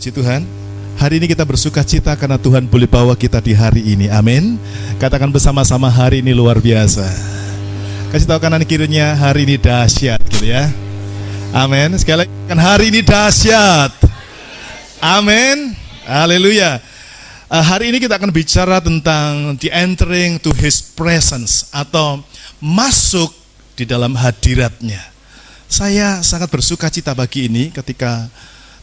Puji Tuhan. Hari ini kita bersuka cita karena Tuhan boleh bawa kita di hari ini. Amin. Katakan bersama-sama, hari ini luar biasa. Kasih tahu kanan kirinya, hari ini dahsyat gitu ya. Amin. Sekali lagi, hari ini dahsyat. Amin. Haleluya. Hari ini kita akan bicara tentang the entering to His presence, atau masuk di dalam hadiratnya. Saya sangat bersuka cita pagi ini ketika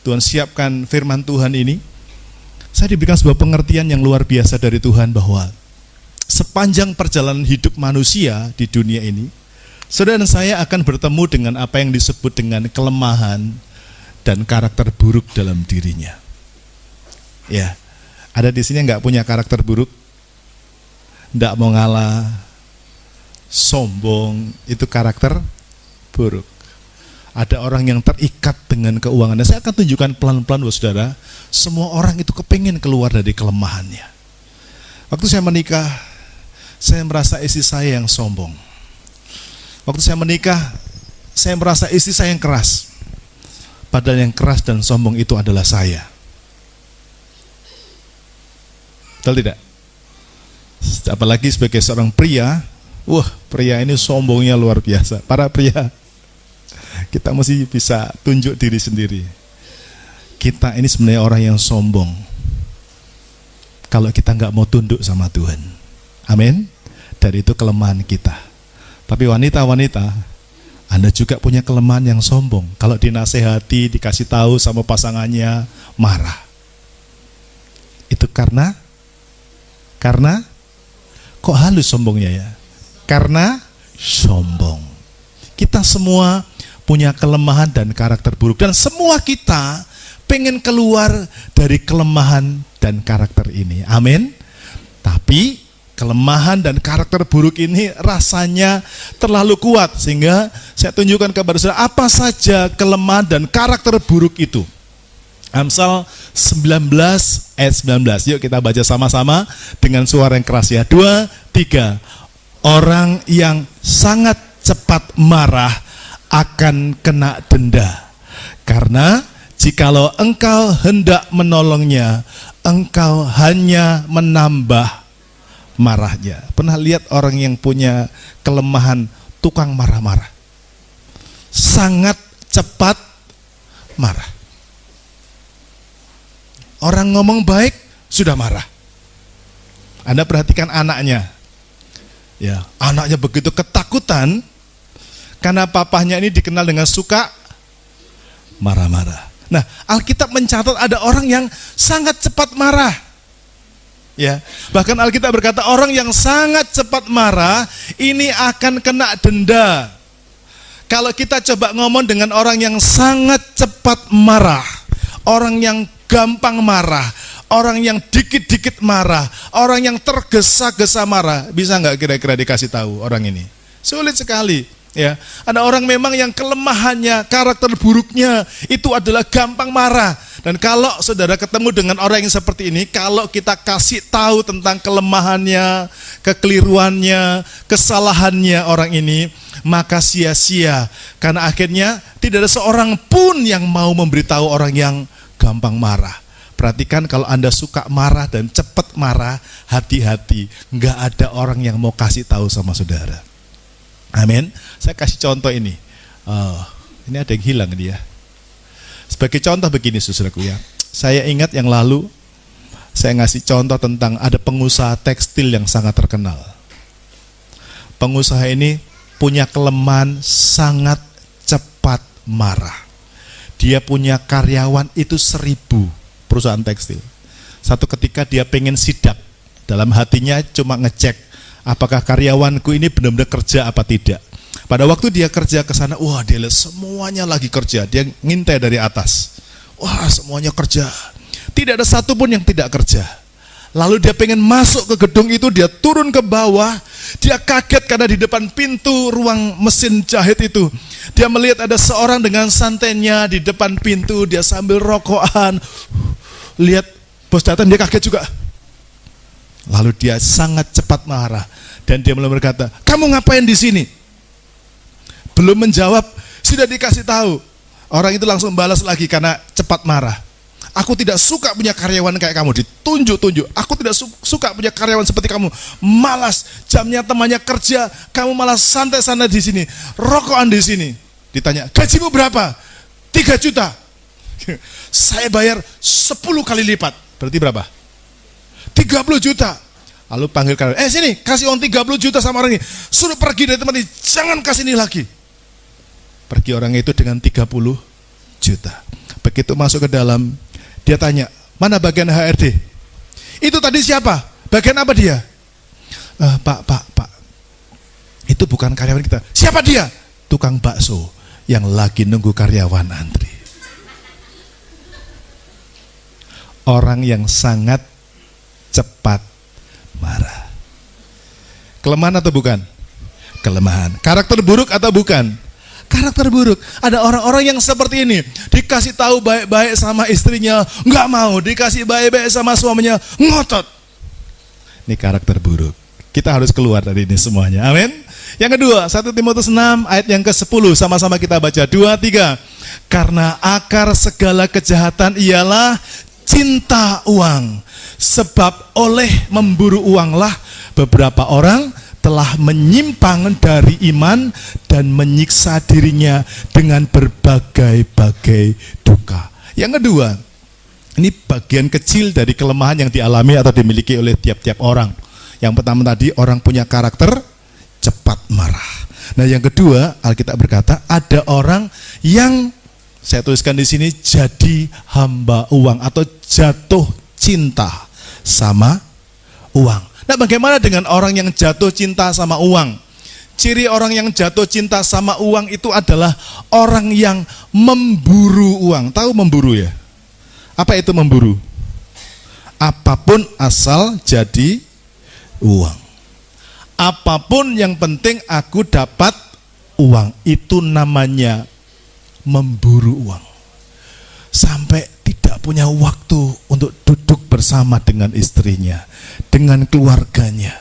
Tuhan siapkan firman Tuhan ini. Saya diberikan sebuah pengertian yang luar biasa dari Tuhan bahwa sepanjang perjalanan hidup manusia di dunia ini, saudara dan saya akan bertemu dengan apa yang disebut dengan kelemahan dan karakter buruk dalam dirinya. Ya, ada di sini yang nggak punya karakter buruk, nggak mau ngalah, sombong, itu karakter buruk. Ada orang yang terikat dengan keuangan. Dan saya akan tunjukkan pelan-pelan, saudara, semua orang itu kepingin keluar dari kelemahannya. Waktu saya menikah, saya merasa istri saya yang sombong. Waktu saya menikah, saya merasa istri saya yang keras. Padahal yang keras dan sombong itu adalah saya. Betul tidak? Apalagi sebagai seorang pria, wah, pria ini sombongnya luar biasa. Para pria, kita mesti bisa tunjuk diri sendiri. Kita ini sebenarnya orang yang sombong kalau kita nggak mau tunduk sama Tuhan. Amin. Dari itu kelemahan kita. Tapi wanita-wanita, Anda juga punya kelemahan yang sombong. Kalau dinasehati, dikasih tahu sama pasangannya, marah. Itu karena kok halus sombongnya ya? Karena sombong. Kita semua punya kelemahan dan karakter buruk, dan semua kita pengen keluar dari kelemahan dan karakter ini. Amin. Tapi kelemahan dan karakter buruk ini rasanya terlalu kuat, sehingga saya tunjukkan kepada saudara apa saja kelemahan dan karakter buruk itu. Amsal 19 ayat 19. Yuk kita baca sama-sama dengan suara yang keras ya. 2, 3. Orang yang sangat cepat marah akan kena denda. Karena jikalau engkau hendak menolongnya, engkau hanya menambah marahnya. Pernah lihat orang yang punya kelemahan tukang marah-marah? Sangat cepat marah. Orang ngomong baik sudah marah. Anda perhatikan anaknya. Ya, anaknya begitu ketakutan karena papahnya ini dikenal dengan suka marah-marah. Nah, Alkitab mencatat ada orang yang sangat cepat marah. Ya, bahkan Alkitab berkata orang yang sangat cepat marah ini akan kena denda. Kalau kita coba ngomong dengan orang yang sangat cepat marah, orang yang gampang marah, orang yang dikit-dikit marah, orang yang tergesa-gesa marah, bisa nggak kira-kira dikasih tahu orang ini? Sulit sekali. Ya, ada orang memang yang kelemahannya, karakter buruknya itu adalah gampang marah. Dan kalau saudara ketemu dengan orang yang seperti ini, kalau kita kasih tahu tentang kelemahannya, kekeliruannya, kesalahannya orang ini, maka sia-sia. Karena akhirnya tidak ada seorang pun yang mau memberitahu orang yang gampang marah. Perhatikan, kalau Anda suka marah dan cepat marah, hati-hati, nggak ada orang yang mau kasih tahu sama saudara. Amin. Saya kasih contoh ini. Ini ada yang hilang dia. Sebagai contoh begini, saudaraku ya. Saya ingat yang lalu saya ngasih contoh tentang ada pengusaha tekstil yang sangat terkenal. Pengusaha ini punya kelemahan sangat cepat marah. Dia punya karyawan itu 1000, perusahaan tekstil. Satu ketika dia pengen sidak, dalam hatinya cuma ngecek apakah karyawanku ini benar-benar kerja apa tidak. Pada waktu dia kerja ke sana, wah, dia lihat semuanya lagi kerja. Dia ngintai dari atas. Wah, semuanya kerja. Tidak ada satupun yang tidak kerja. Lalu dia pengen masuk ke gedung itu, dia turun ke bawah. Dia kaget karena di depan pintu ruang mesin jahit itu, dia melihat ada seorang dengan santainya di depan pintu. Dia sambil rokokan. Lihat bos datang, dia kaget juga. Lalu dia sangat cepat marah dan dia mulai berkata, "Kamu ngapain di sini?" Belum menjawab, sudah dikasih tahu. Orang itu langsung balas lagi karena cepat marah. Aku tidak suka punya karyawan kayak kamu, ditunjuk-tunjuk. Aku tidak suka punya karyawan seperti kamu. Malas, jamnya temannya kerja, kamu malah santai-santai di sini, rokokan di sini. Ditanya, gajimu berapa? 3 juta. Saya bayar 10 kali lipat. Berarti berapa? 30 juta. Lalu panggil karyawan, sini, kasih uang 30 juta sama orang ini. Suruh pergi dari tempat ini, jangan kasih ini lagi. Pergi orang itu dengan 30 juta. Begitu masuk ke dalam, dia tanya, mana bagian HRD? Itu tadi siapa? Bagian apa dia? Pak. Itu bukan karyawan kita. Siapa dia? Tukang bakso yang lagi nunggu karyawan antri. Orang yang sangat cepat marah. Kelemahan atau bukan? Kelemahan. Karakter buruk atau bukan? Karakter buruk. Ada orang-orang yang seperti ini, dikasih tahu baik-baik sama istrinya, nggak mau. Dikasih baik-baik sama suaminya, ngotot. Ini karakter buruk. Kita harus keluar dari ini semuanya. Amin. Yang kedua, 1 Timotius 6 ayat yang ke-10, sama-sama kita baca 2, 3. Karena akar segala kejahatan ialah cinta uang. Sebab oleh memburu uanglah beberapa orang telah menyimpang dari iman dan menyiksa dirinya dengan berbagai-bagai duka. Yang kedua, ini bagian kecil dari kelemahan yang dialami atau dimiliki oleh tiap-tiap orang. Yang pertama tadi, orang punya karakter cepat marah. Nah, yang kedua, Alkitab berkata ada orang yang saya tuliskan di sini jadi hamba uang atau jatuh cinta sama uang. Nah, bagaimana dengan orang yang jatuh cinta sama uang? Ciri orang yang jatuh cinta sama uang itu adalah orang yang memburu uang. Tahu memburu ya? Apa itu memburu? Apapun asal jadi uang. Apapun yang penting aku dapat uang. Itu namanya memburu uang. Sampai tidak punya waktu untuk duduk bersama dengan istrinya, dengan keluarganya.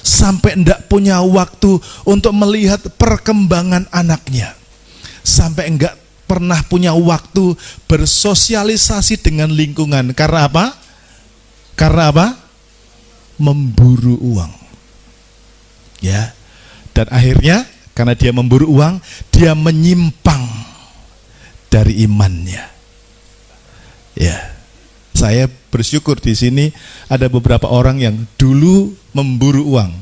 Sampai tidak punya waktu untuk melihat perkembangan anaknya. Sampai enggak pernah punya waktu bersosialisasi dengan lingkungan. Karena apa? Karena apa? Memburu uang. Ya. Dan akhirnya karena dia memburu uang, dia menyimpang dari imannya. Ya, saya bersyukur di sini ada beberapa orang yang dulu memburu uang,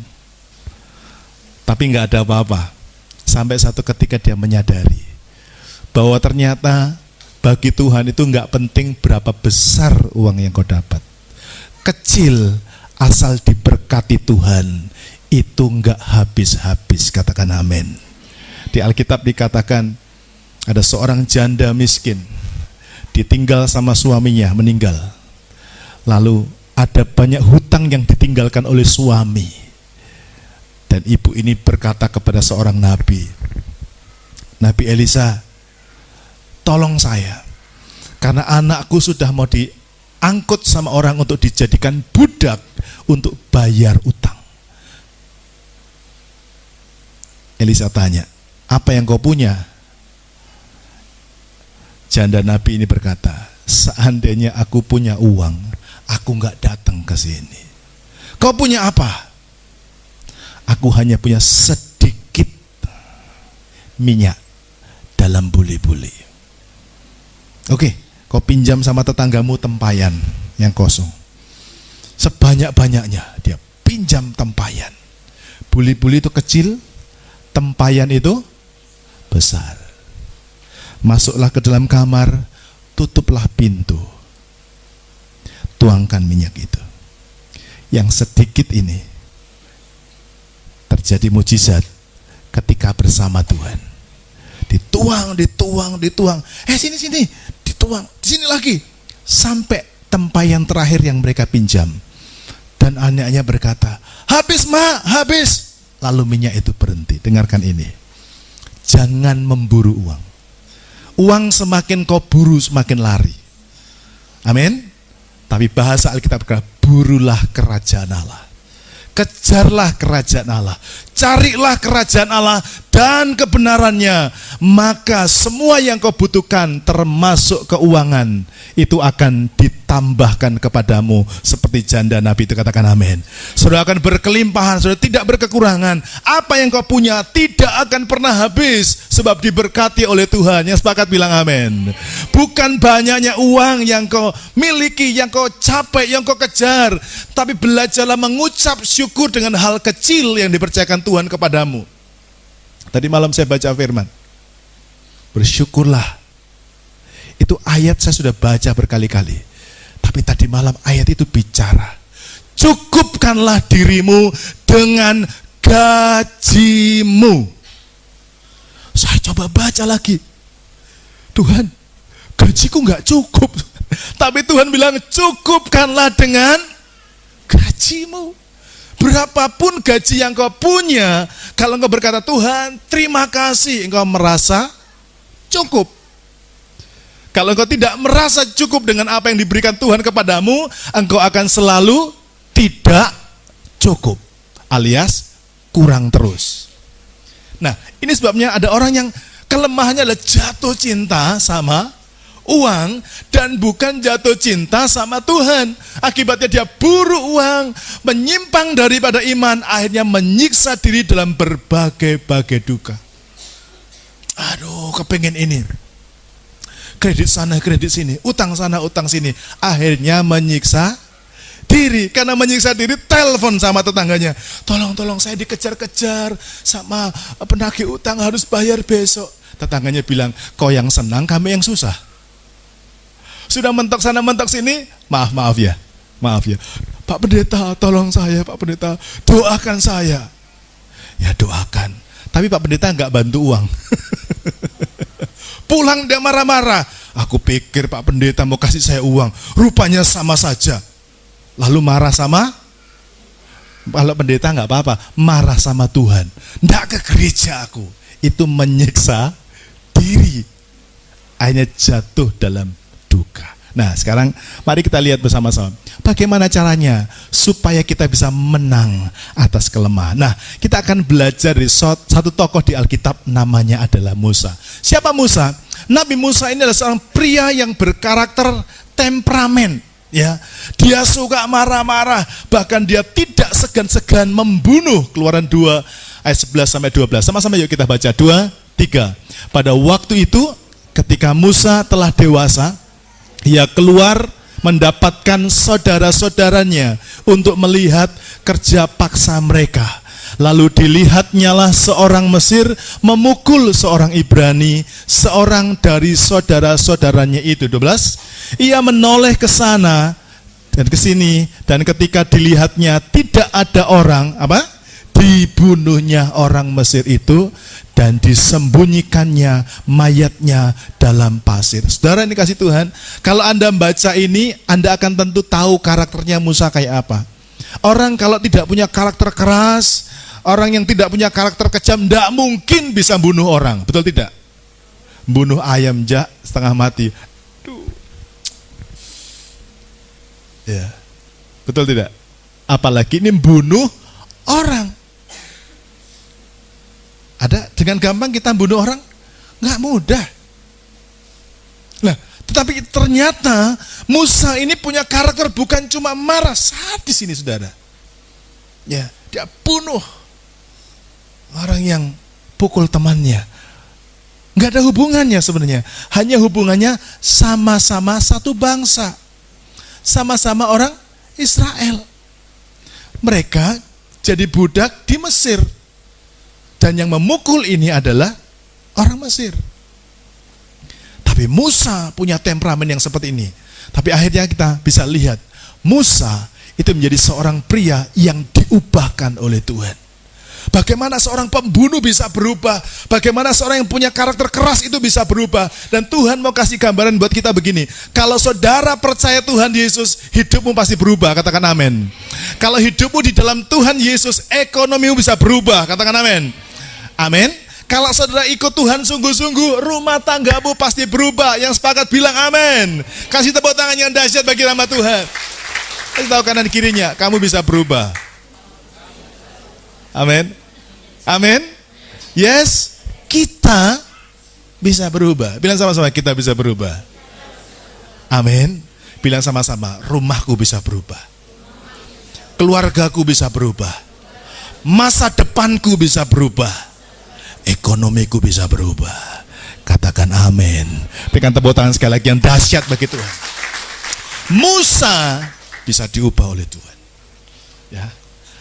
tapi nggak ada apa-apa. Sampai satu ketika dia menyadari bahwa ternyata bagi Tuhan itu nggak penting berapa besar uang yang kau dapat. Kecil asal diberkati Tuhan itu nggak habis-habis. Katakan amin. Di Alkitab dikatakan ada seorang janda miskin, ditinggal sama suaminya, meninggal. Lalu ada banyak hutang yang ditinggalkan oleh suami. Dan ibu ini berkata kepada seorang nabi, Nabi Elisa, tolong saya, karena anakku sudah mau diangkut sama orang untuk dijadikan budak untuk bayar utang. Elisa tanya, apa yang kau punya? Janda Nabi ini berkata, seandainya aku punya uang, aku nggak datang ke sini. Kau punya apa? Aku hanya punya sedikit minyak dalam buli-buli. Oke, kau pinjam sama tetanggamu tempayan yang kosong. Sebanyak-banyaknya dia pinjam tempayan. Buli-buli itu kecil, tempayan itu besar. Masuklah ke dalam kamar, tutuplah pintu, tuangkan minyak itu. Yang sedikit ini terjadi mujizat ketika bersama Tuhan. Dituang. Sini, dituang, di sini lagi. Sampai tempayan terakhir yang mereka pinjam. Dan anaknya berkata, habis mak, habis. Lalu minyak itu berhenti. Dengarkan ini. Jangan memburu uang. Uang semakin kau buru, semakin lari. Amin. Tapi bahasa Alkitab berkata, burulah kerajaan Allah. kejarlah kerajaan Allah, carilah kerajaan Allah dan kebenarannya, maka semua yang kau butuhkan termasuk keuangan itu akan ditambahkan kepadamu seperti janda Nabi itu. Katakan amin. Saudara akan berkelimpahan, saudara tidak berkekurangan. Apa yang kau punya tidak akan pernah habis sebab diberkati oleh Tuhan. Yang sepakat bilang amin. Bukan banyaknya uang yang kau miliki, yang kau capai, yang kau kejar, tapi belajarlah mengucap syukur dengan hal kecil yang dipercayakan Tuhan kepadamu. Tadi malam saya baca firman, bersyukurlah. Itu ayat saya sudah baca berkali-kali. Tapi tadi malam ayat itu bicara, cukupkanlah dirimu dengan gajimu. Saya coba baca lagi, Tuhan, gajiku gak cukup. Tapi Tuhan bilang, cukupkanlah dengan gajimu. Berapapun gaji yang kau punya, kalau engkau berkata, Tuhan terima kasih, engkau merasa cukup. Kalau engkau tidak merasa cukup dengan apa yang diberikan Tuhan kepadamu, engkau akan selalu tidak cukup, alias kurang terus. Nah, ini sebabnya ada orang yang kelemahannya adalah jatuh cinta sama uang dan bukan jatuh cinta sama Tuhan. Akibatnya dia buru uang, menyimpang daripada iman, akhirnya menyiksa diri dalam berbagai-bagai duka. Aduh, kepengen ini, kredit sana, kredit sini, utang sana, utang sini. Akhirnya menyiksa diri. Karena menyiksa diri, telepon sama tetangganya, tolong saya dikejar-kejar sama penagih utang, harus bayar besok. Tetangganya bilang, kau yang senang, kami yang susah. Sudah mentok sana, mentok sini, maaf ya, Pak Pendeta, tolong saya, Pak Pendeta, doakan saya. Ya doakan, tapi Pak Pendeta nggak bantu uang. Pulang dia marah-marah. Aku pikir Pak Pendeta mau kasih saya uang, rupanya sama saja. Lalu marah sama, kalau pendeta nggak apa-apa, marah sama Tuhan. Nggak ke gereja aku. Itu menyiksa diri. Akhirnya jatuh dalam duka. Nah sekarang mari kita lihat bersama-sama bagaimana caranya supaya kita bisa menang atas kelemahan. Nah kita akan belajar dari satu tokoh di Alkitab, namanya adalah Musa. Siapa Musa? Nabi Musa ini adalah seorang pria yang berkarakter temperamen. Ya, dia suka marah-marah, bahkan dia tidak segan-segan membunuh. Keluaran 2 ayat 11-12. Sama-sama yuk kita baca 2, 3. Pada waktu itu ketika Musa telah dewasa, ia keluar mendapatkan saudara-saudaranya untuk melihat kerja paksa mereka. Lalu dilihatnyalah seorang Mesir memukul seorang Ibrani, seorang dari saudara-saudaranya itu. 12. Ia menoleh ke sana dan ke sini, dan ketika dilihatnya tidak ada orang, dibunuhnya orang Mesir itu dan disembunyikannya mayatnya dalam pasir. Saudara ini kasih Tuhan, kalau Anda baca ini, Anda akan tentu tahu karakternya Musa kayak apa. Orang kalau tidak punya karakter keras, orang yang tidak punya karakter kejam, tidak mungkin bisa bunuh orang, betul tidak? Bunuh ayam setengah mati. Ya, betul tidak? Apalagi ini bunuh orang. Ada dengan gampang kita bunuh orang? Nggak mudah. Nah, tetapi ternyata Musa ini punya karakter bukan cuma marah, sadis ini saudara. Ya, dia bunuh orang yang pukul temannya. Nggak ada hubungannya sebenarnya. Hanya hubungannya sama-sama satu bangsa. Sama-sama orang Israel. Mereka jadi budak di Mesir. Dan yang memukul ini adalah orang Mesir. Tapi Musa punya temperamen yang seperti ini. Tapi akhirnya kita bisa lihat, Musa itu menjadi seorang pria yang diubahkan oleh Tuhan. Bagaimana seorang pembunuh bisa berubah, bagaimana seorang yang punya karakter keras itu bisa berubah. Dan Tuhan mau kasih gambaran buat kita begini, kalau saudara percaya Tuhan Yesus, hidupmu pasti berubah, katakan amin. Kalau hidupmu di dalam Tuhan Yesus, ekonomimu bisa berubah, katakan amin. Amin. Kalau saudara ikut Tuhan sungguh-sungguh, rumah tanggamu pasti berubah. Yang sepakat bilang amin. Kasih tepuk tangan yang dahsyat bagi nama Tuhan. Kasih tahu kanan kirinya, kamu bisa berubah. Amin. Amin. Yes, kita bisa berubah. Bilang sama-sama, kita bisa berubah. Amin. Bilang sama-sama, rumahku bisa berubah. Keluargaku bisa berubah. Masa depanku bisa berubah. Ekonomiku bisa berubah. Katakan amin. Berikan tepuk tangan sekali lagi yang dahsyat bagi Tuhan. Musa bisa diubah oleh Tuhan. Ya.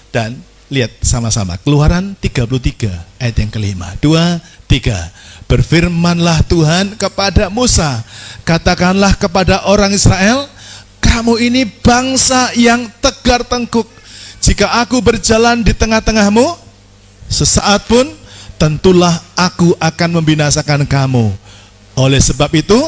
Dan lihat sama-sama Keluaran 33 ayat yang kelima. 2, 3. Berfirmanlah Tuhan kepada Musa, katakanlah kepada orang Israel, kamu ini bangsa yang tegar tengkuk. Jika aku berjalan di tengah-tengahmu, sesaat pun tentulah aku akan membinasakan kamu. Oleh sebab itu,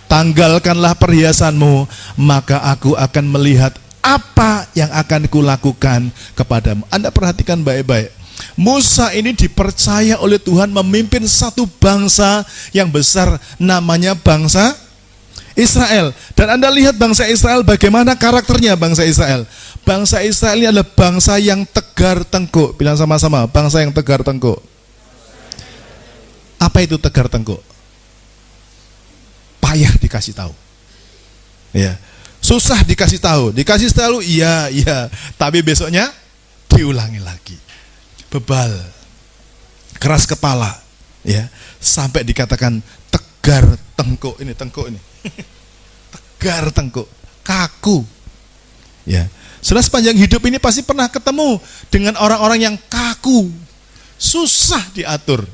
tanggalkanlah perhiasanmu, maka aku akan melihat apa yang akan kulakukan kepadamu. Anda perhatikan baik-baik. Musa ini dipercaya oleh Tuhan memimpin satu bangsa yang besar, namanya bangsa Israel. Dan Anda lihat bangsa Israel, bagaimana karakternya bangsa Israel. Bangsa Israel ini adalah bangsa yang tegar tengkuk. Bilang sama-sama, bangsa yang tegar tengkuk. Apa itu tegar tengkuk? Payah dikasih tahu. Ya. Susah dikasih tahu. Dikasih tahu, iya, tapi besoknya diulangi lagi. Bebal, keras kepala, ya, sampai dikatakan tegar tengkuk ini, tegar tengkuk, kaku, ya. Sudah sepanjang hidup ini pasti pernah ketemu dengan orang-orang yang kaku, susah diatur.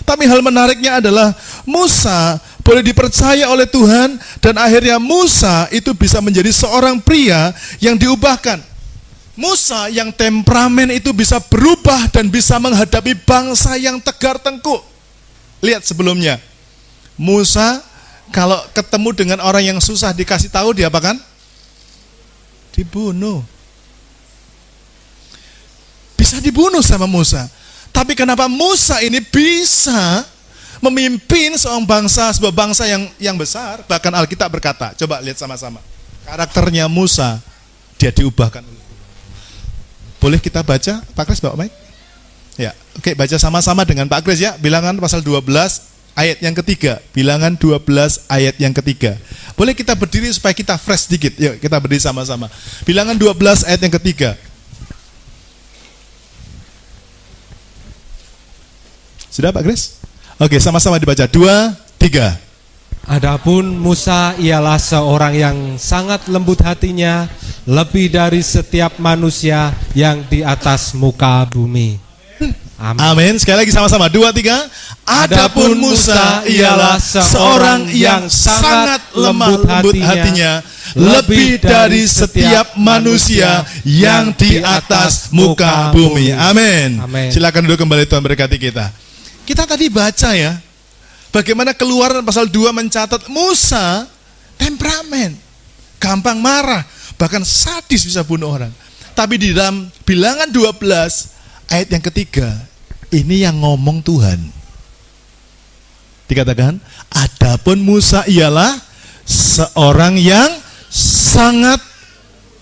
Tapi hal menariknya adalah Musa boleh dipercaya oleh Tuhan dan akhirnya Musa itu bisa menjadi seorang pria yang diubahkan. Musa yang temperamen itu bisa berubah dan bisa menghadapi bangsa yang tegar tengkuk. Lihat sebelumnya, Musa kalau ketemu dengan orang yang susah dikasih tahu diapakan? Dibunuh. Bisa dibunuh sama Musa. Tapi kenapa Musa ini bisa memimpin sebuah bangsa yang besar? Bahkan Alkitab berkata, coba lihat sama-sama. Karakternya Musa, dia diubahkan. Boleh kita baca, Pak Kris bawa mic? Ya, oke, baca sama-sama dengan Pak Kris ya. Bilangan pasal 12 ayat yang ketiga. Bilangan 12 ayat yang ketiga. Boleh kita berdiri supaya kita fresh sedikit. Yuk, kita berdiri sama-sama. Bilangan 12 ayat yang ketiga. Sudah Pak Kris? Oke, sama-sama dibaca. 2, 3. Adapun Musa ialah seorang yang sangat lembut hatinya, lebih dari setiap manusia yang di atas muka bumi. Amin. Amin. Sekali lagi sama-sama. 2, 3. Adapun Musa ialah seorang yang sangat lembut hatinya, lebih dari setiap manusia yang di atas muka bumi. Amin. Silakan duduk kembali, Tuhan berkati kita. Kita tadi baca ya, bagaimana Keluaran pasal 2 mencatat Musa temperamen, gampang marah, bahkan sadis, bisa bunuh orang. Tapi di dalam Bilangan 12 ayat yang ketiga, ini yang ngomong Tuhan. Dikatakan, adapun Musa ialah seorang yang sangat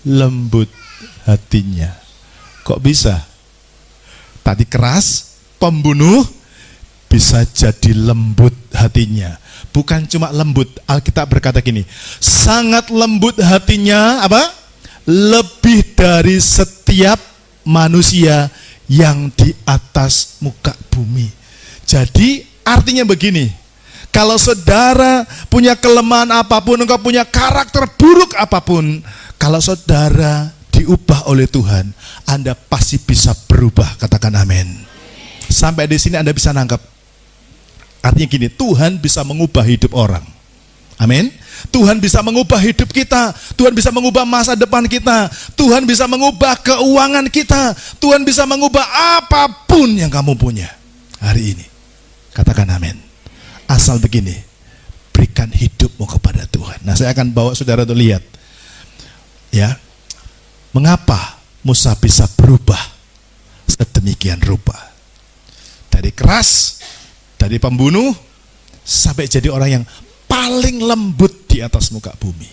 lembut hatinya. Kok bisa? Tadi keras, pembunuh, bisa jadi lembut hatinya. Bukan cuma lembut, Alkitab berkata gini, sangat lembut hatinya, apa? Lebih dari setiap manusia yang di atas muka bumi. Jadi artinya begini, kalau saudara punya kelemahan apapun, engkau punya karakter buruk apapun, kalau saudara diubah oleh Tuhan, Anda pasti bisa berubah. Katakan amin. Sampai di sini Anda bisa nangkap. Artinya gini, Tuhan bisa mengubah hidup orang. Amin. Tuhan bisa mengubah hidup kita. Tuhan bisa mengubah masa depan kita. Tuhan bisa mengubah keuangan kita. Tuhan bisa mengubah apapun yang kamu punya hari ini. Katakan amin. Asal begini, berikan hidupmu kepada Tuhan. Nah, saya akan bawa saudara untuk lihat, ya, mengapa Musa bisa berubah sedemikian rupa. Dari keras, dari pembunuh, sampai jadi orang yang paling lembut di atas muka bumi.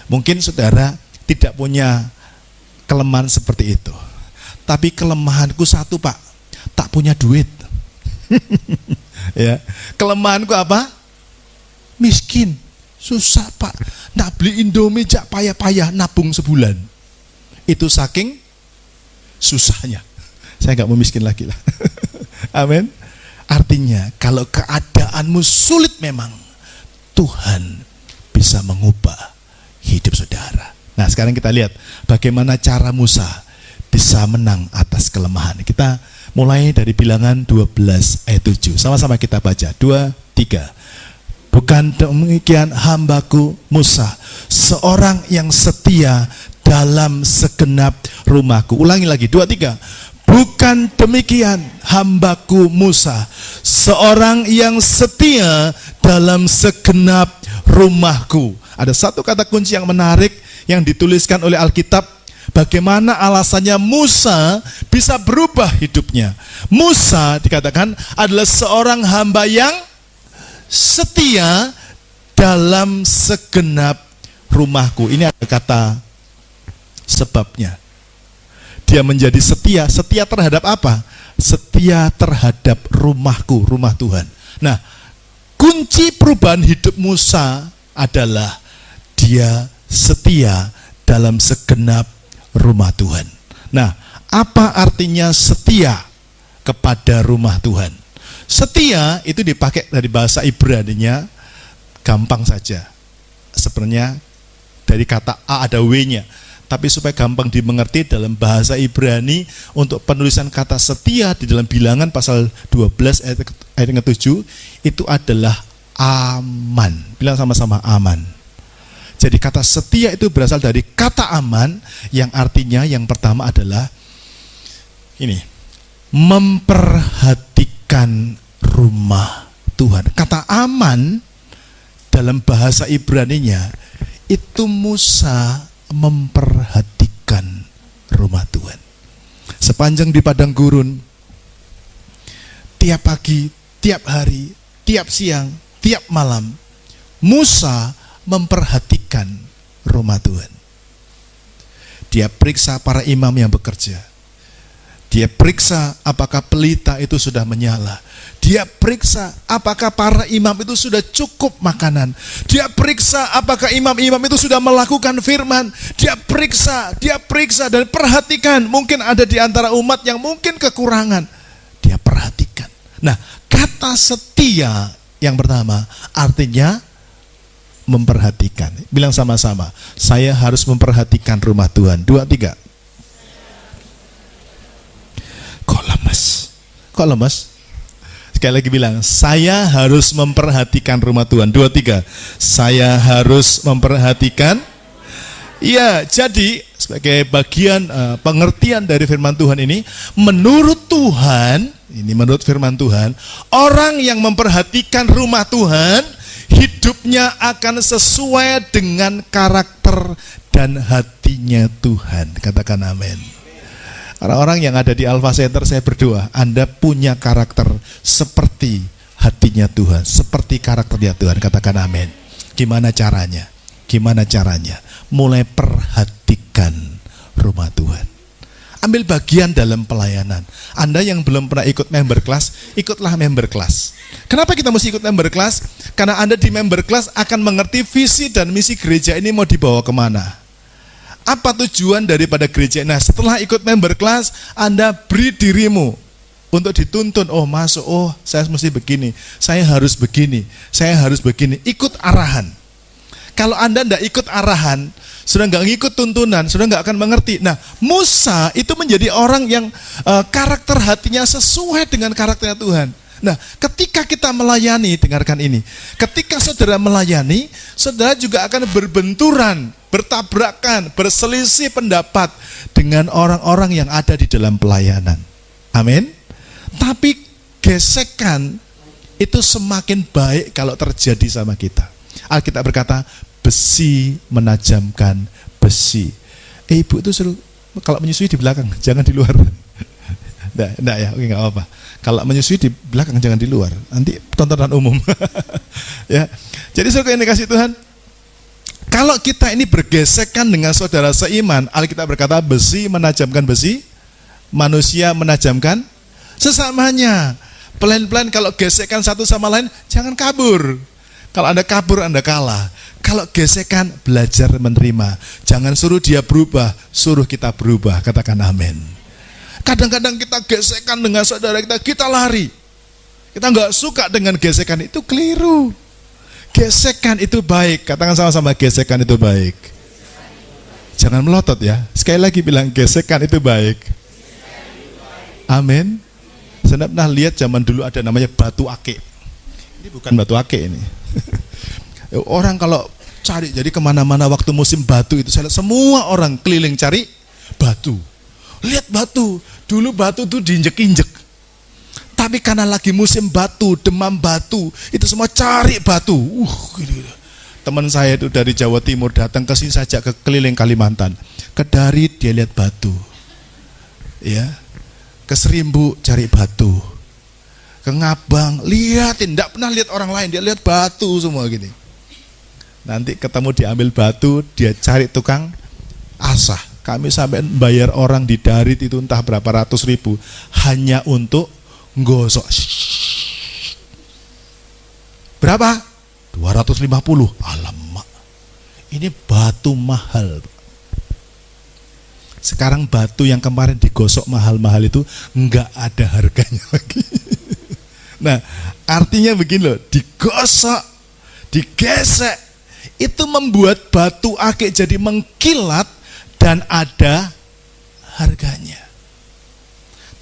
Mungkin saudara tidak punya kelemahan seperti itu, Tapi kelemahanku satu, Pak, tak punya duit. Ya, kelemahanku apa? Miskin, susah, Pak. Nak beli Indomie jak payah-payah nabung sebulan. Itu saking susahnya. Saya nggak mau miskin lagi lah. Amin. Artinya kalau keadaanmu sulit memang, Tuhan bisa mengubah hidup saudara. Nah, sekarang kita lihat bagaimana cara Musa bisa menang atas kelemahan. Kita mulai dari Bilangan 12 ayat 7. Sama-sama kita baca. 2, 3. Bukan demikian hambaku Musa, seorang yang setia dalam segenap rumahku. Ulangi lagi, 2, 3. Bukan demikian hambaku Musa, seorang yang setia dalam segenap rumahku. Ada satu kata kunci yang menarik yang dituliskan oleh Alkitab, bagaimana alasannya Musa bisa berubah hidupnya. Musa dikatakan adalah seorang hamba yang setia dalam segenap rumahku. Ini ada kata sebabnya. Dia menjadi setia. Setia terhadap apa? Setia terhadap rumahku, rumah Tuhan. Nah, kunci perubahan hidup Musa adalah dia setia dalam segenap rumah Tuhan. Nah, apa artinya setia kepada rumah Tuhan? Setia itu dipakai dari bahasa Ibrani-nya gampang saja. Sebenarnya dari kata A ada W-nya. Tapi supaya gampang dimengerti dalam bahasa Ibrani, untuk penulisan kata setia di dalam Bilangan pasal 12 ayat yang ke-7 itu adalah aman. Bilang sama-sama aman. Jadi kata setia itu berasal dari kata aman, yang artinya yang pertama adalah ini, memperhatikan rumah Tuhan. Kata aman dalam bahasa Ibrani-nya itu Musa memperhatikan rumah Tuhan. Sepanjang di padang gurun, tiap pagi, tiap hari, tiap siang, tiap malam, Musa memperhatikan rumah Tuhan. Dia periksa para imam yang bekerja. Dia periksa apakah pelita itu sudah menyala. Dia periksa apakah para imam itu sudah cukup makanan. Dia periksa apakah imam-imam itu sudah melakukan firman. Dia periksa dan perhatikan. Mungkin ada di antara umat yang mungkin kekurangan. Dia perhatikan. Nah, kata setia yang pertama artinya memperhatikan. Bilang sama-sama, saya harus memperhatikan rumah Tuhan. 2, 3. Kok lemes? Sekali lagi bilang, saya harus memperhatikan rumah Tuhan. 2, 3. Saya harus memperhatikan. Iya, jadi sebagai bagian pengertian dari firman Tuhan ini, menurut Tuhan, ini menurut firman Tuhan, orang yang memperhatikan rumah Tuhan, hidupnya akan sesuai dengan karakter dan hatinya Tuhan. Katakan amin. Orang-orang yang ada di Alpha Center, saya berdoa, Anda punya karakter seperti hatinya Tuhan, seperti karakternya Tuhan. Katakan amin. Gimana caranya? Gimana caranya? Mulai perhatikan rumah Tuhan. Ambil bagian dalam pelayanan. Anda yang belum pernah ikut member class, ikutlah member class. Kenapa kita mesti ikut member class? Karena Anda di member class akan mengerti visi dan misi gereja ini mau dibawa kemana. Apa tujuan daripada gereja? Nah, setelah ikut member class, Anda beri dirimu untuk dituntun. Oh, masuk. Oh, saya mesti begini. Saya harus begini. Saya harus begini. Ikut arahan. Kalau Anda tidak ikut arahan, sudah nggak ngikut tuntunan, sudah nggak akan mengerti. Nah, Musa itu menjadi orang yang karakter hatinya sesuai dengan karakternya Tuhan. Nah, ketika kita melayani, dengarkan ini. Ketika saudara melayani, saudara juga akan berbenturan, bertabrakan, berselisih pendapat dengan orang-orang yang ada di dalam pelayanan. Amin. Tapi gesekan itu semakin baik kalau terjadi sama kita. Alkitab berkata, besi menajamkan besi. Ibu itu suruh kalau menyusui di belakang, jangan di luar. Enggak ya, oke, enggak apa-apa. Kalau menyusui di belakang, jangan di luar. Nanti tontonan umum. Ya. Jadi saudara yang dikasih Tuhan, kalau kita ini bergesekan dengan saudara seiman, Alkitab berkata besi menajamkan besi, manusia menajamkan sesamanya. Pelan-pelan kalau gesekan satu sama lain, jangan kabur. Kalau Anda kabur, Anda kalah. Kalau gesekan, belajar menerima. Jangan suruh dia berubah, suruh kita berubah. Katakan amin. Kadang-kadang kita gesekan dengan saudara kita lari. Kita nggak suka dengan gesekan, itu keliru. Gesekan itu baik. Katakan sama-sama, gesekan itu baik. Jangan melotot ya. Sekali lagi bilang, gesekan itu baik. Amin. Saya pernah lihat zaman dulu ada namanya batu ake. Ini bukan batu ake ini. Orang kalau cari, jadi kemana-mana waktu musim batu itu, saya lihat semua orang keliling cari batu. Lihat batu. Dulu batu itu diinjek-injek. Tapi karena lagi musim batu, demam batu, itu semua cari batu. Gitu. Teman saya itu dari Jawa Timur datang ke sini saja, ke keliling Kalimantan. Ke Darit dia lihat batu. Ya. Ke Serimbu cari batu. Ke Ngabang lihatin, enggak pernah lihat orang lain, dia lihat batu semua gini. Nanti ketemu diambil batu, dia cari tukang asah. Kami sampai bayar orang di Darit itu entah berapa ratus ribu hanya untuk gosok. Berapa? 250. Alamak. Ini batu mahal. Sekarang batu yang kemarin digosok mahal-mahal itu enggak ada harganya lagi. Nah, artinya begini loh, digosok, digesek, itu membuat batu akik jadi mengkilat dan ada harganya.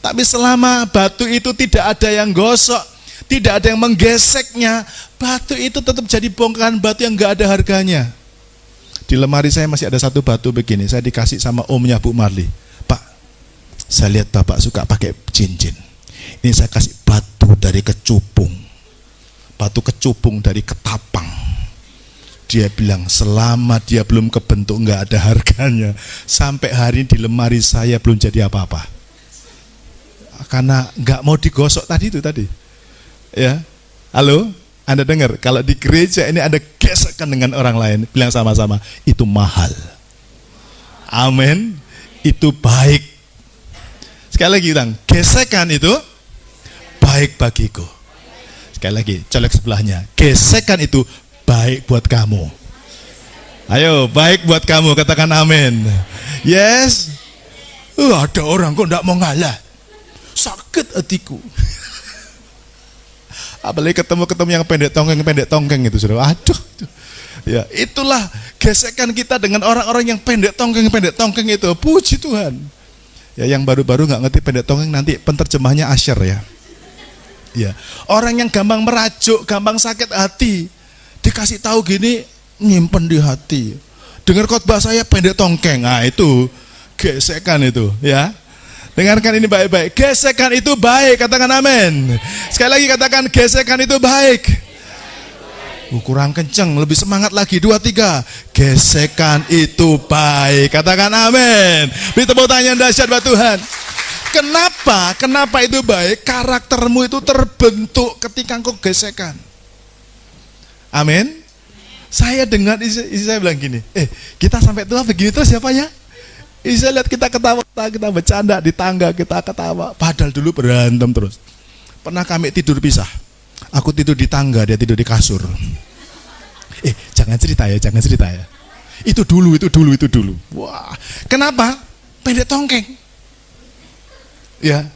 Tapi selama batu itu tidak ada yang gosok, tidak ada yang menggeseknya, batu itu tetap jadi bongkahan batu yang enggak ada harganya. Di lemari saya masih ada satu batu begini, saya dikasih sama omnya Bu Marli. Pak, saya lihat Bapak suka pakai cincin. Ini saya kasih batu dari kecubung. Batu kecubung dari Ketapang. Dia bilang selama dia belum kebentuk nggak ada harganya. Sampai hari ini di lemari saya belum jadi apa-apa. Karena nggak mau digosok tadi. Ya, halo? Anda dengar, kalau di gereja ini ada gesekan dengan orang lain, bilang sama-sama, itu mahal. Amin. Itu baik. Sekali lagi bilang, gesekan itu baik bagiku. Sekali lagi, colek sebelahnya, gesekan itu baik buat kamu. Ayo, baik buat kamu, katakan amin. Yes. Ada orang kok enggak mau ngalah. Sakit hatiku. Apalagi ketemu yang pendek tongkeng itu sudah. Aduh. Ya, itulah gesekan kita dengan orang-orang yang pendek tongkeng itu. Puji Tuhan. Ya, yang baru-baru nggak ngerti pendek tongkeng nanti penterjemahnya Asher ya. Ya, orang yang gampang merajuk, gampang sakit hati, dikasih tahu gini nyimpen di hati. Dengar khotbah saya pendek tongkeng, nah itu gesekan itu, ya. Dengarkan ini baik-baik. Gesekan itu baik, katakan amin. Sekali lagi katakan gesekan itu baik. Kurang kenceng, lebih semangat lagi. 2, 3. Gesekan itu baik, katakan amin. Beri tepuk tangan yang dahsyat buat Tuhan. Kenapa itu baik? Karaktermu itu terbentuk ketika engkau gesekan. Amin. Saya dengar istri saya bilang gini, kita sampai tua begini terus siapa ya? Saya lihat kita ketawa, kita bercanda di tangga, kita ketawa. Padahal dulu berantem terus. Pernah kami tidur pisah. Aku tidur di tangga, dia tidur di kasur. Jangan cerita ya. Itu dulu. Wah, kenapa? Pendek tongkeng. Ya,